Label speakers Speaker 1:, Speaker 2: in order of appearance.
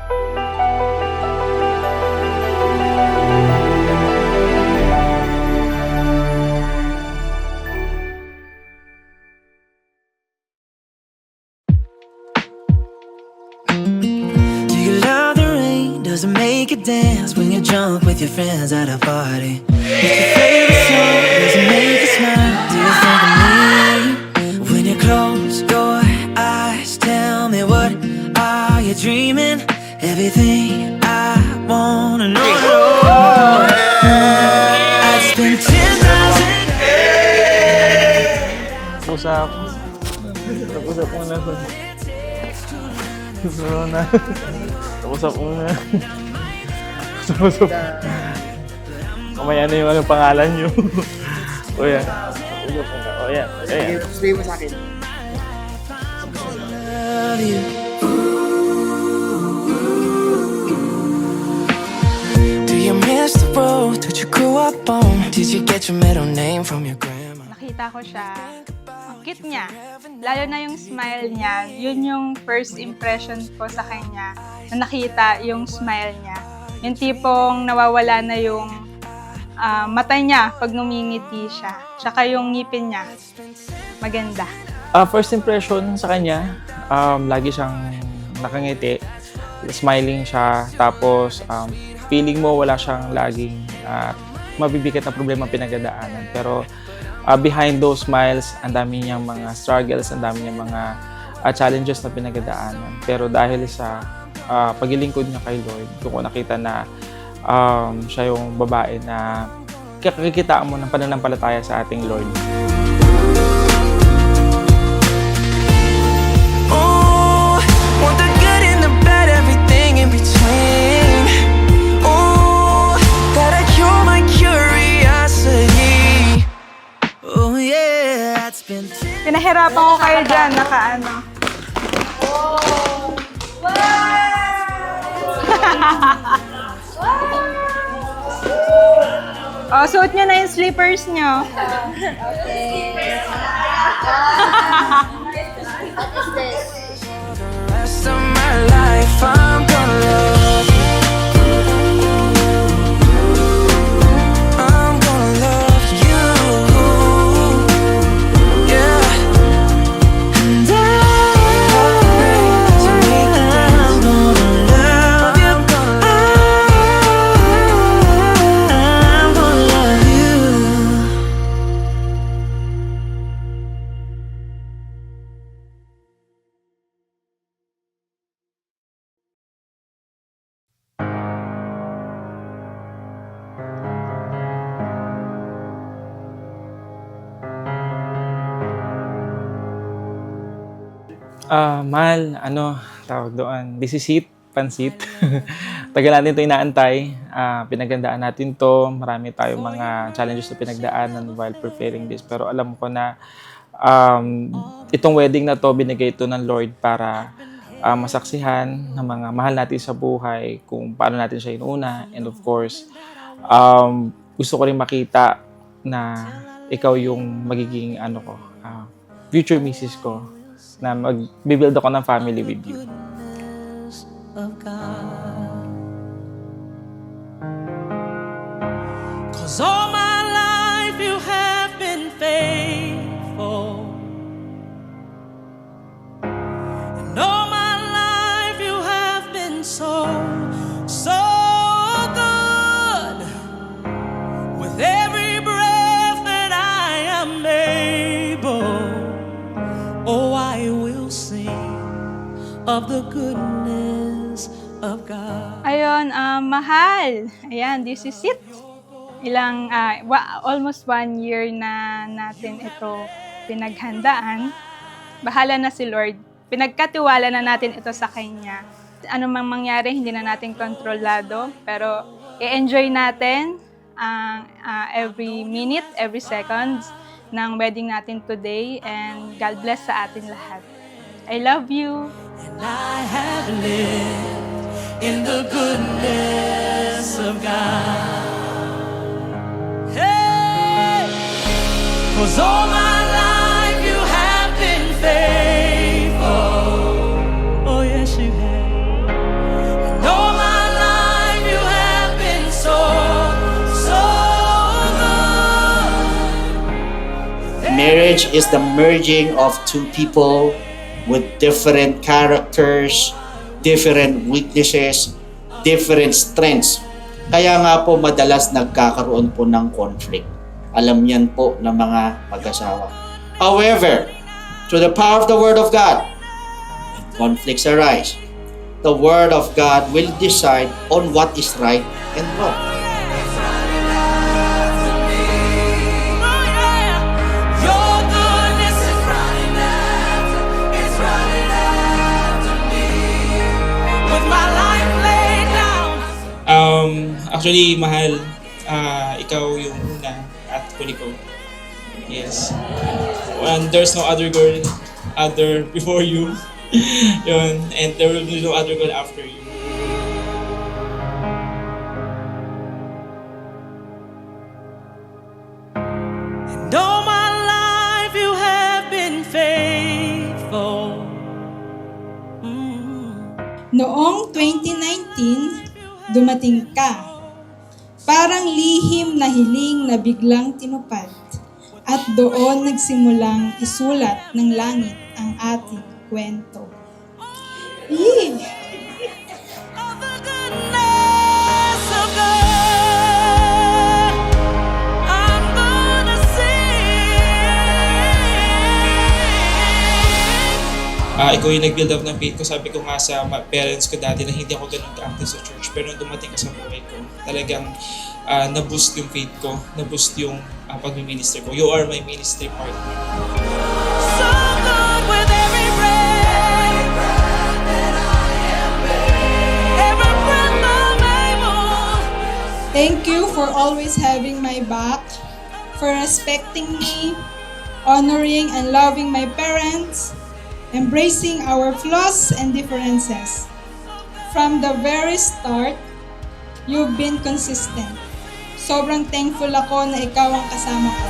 Speaker 1: Do you love the rain? Does it make you dance when you're drunk with your friends at a party? What's your favorite song? Does it make you smile? Do you think of me? When you close your eyes, tell me what are you dreaming? Everything I wanna know. I'd spend 10,000.
Speaker 2: Usap. Usap muna. Muna. Usap muna. Usap. Kamaya na yung pangalan nyo. O yan. Usap muna. O yan. Ayan.
Speaker 3: Sabihin mo sa akin.
Speaker 1: Love you. Do you miss the road that you grew up on? Did you get your middle name from your grandma?
Speaker 4: Nakita ko siya, ang cute niya. Lalo na yung smile niya, yun yung first impression ko sa kanya, na nakita yung smile niya. Yung tipong nawawala na yung mata niya pag ngumingiti siya. Tsaka yung ngipin niya, maganda.
Speaker 2: First impression sa kanya, lagi siyang nakangiti, smiling siya, tapos feeling mo wala siyang laging mabibigat na problema pinagdadaanan. Pero behind those smiles, ang dami niyang mga struggles, ang dami niyang mga challenges na pinagdadaanan. Pero dahil sa paglilingkod niya kay Lord, doon ko nakita na siya yung babae na kakikitaan mo ng pananampalataya sa ating Lord.
Speaker 1: Want the good and the bad, everything in between. Oh, gotta cure my curiosity. Oh yeah, it's been.
Speaker 4: Pinahirapan ko kayo dyan, nakaano. Oh, suot nyo na yung slippers nyo.
Speaker 1: The rest of my life, I'm gonna love you. I'm gonna love you. Yeah. And I'm gonna love you. I'm gonna love you.
Speaker 2: Mahal, tawag doon, this is it, pansit. Tagal natin ito inaantay. Pinagandaan natin to. Marami tayong mga challenges na pinagdaanan while preparing this. Pero alam ko na itong wedding na to, binigay ito ng Lord para masaksihan ng mga mahal natin sa buhay, kung paano natin siya inuna. And of course, gusto ko rin makita na ikaw yung magiging future misis ko, na mag-build ako ng family with you.
Speaker 1: Of God. 'Cause all my life you have been faithful, and all my life you have been so good. With every breath that I am able, oh, I will sing of the goodness of God.
Speaker 4: Ayun, mahal. Ayan, this is it. Almost 1 year na natin ito pinaghandaan. Bahala na si Lord. Pinagkatiwala na natin ito sa Kanya. Ano mang mangyari, hindi na natin kontrolado. Pero i-enjoy natin every minute, every second ng wedding natin today. And God bless sa atin lahat. I love you.
Speaker 1: And I have lived in the goodness of God. Hey! 'Cause all my life you have been faithful. Oh yes you have. And
Speaker 3: Marriage is the merging of two people with different characters, different weaknesses, different strengths. Kaya nga po madalas nagkakaroon po ng conflict. Alam yan po ng mga mag-asawa. However, through the power of the Word of God, when conflicts arise, the Word of God will decide on what is right and wrong.
Speaker 2: Actually, mahal, ikaw yung una at huli ko. Yes. And there's no other girl other before you. Yun. And there will be no other girl after you.
Speaker 1: And all my life you have been faithful.
Speaker 5: Noong 2019, dumating ka. Parang lihim na hiling na biglang tinupad. At doon nagsimulang isulat ng langit ang ating kwento. Yee!
Speaker 1: Of the goodness of God, I'm gonna sing.
Speaker 2: Ikaw yung nag-build up ng faith ko. Sabi ko nga sa parents ko dati na hindi ako ganun ka-active sa church. Pero nung dumating ka sa buhay ko, talagang na-boost yung faith ko, na-boost yung pag-minister ko. You are my ministry partner.
Speaker 1: So good with every breath that I am breathing. Every breath I'm able.
Speaker 5: Thank you for always having my back, for respecting me, honoring and loving my parents, embracing our flaws and differences. From the very start, you've been consistent. Sobrang thankful ako na ikaw ang kasama ko.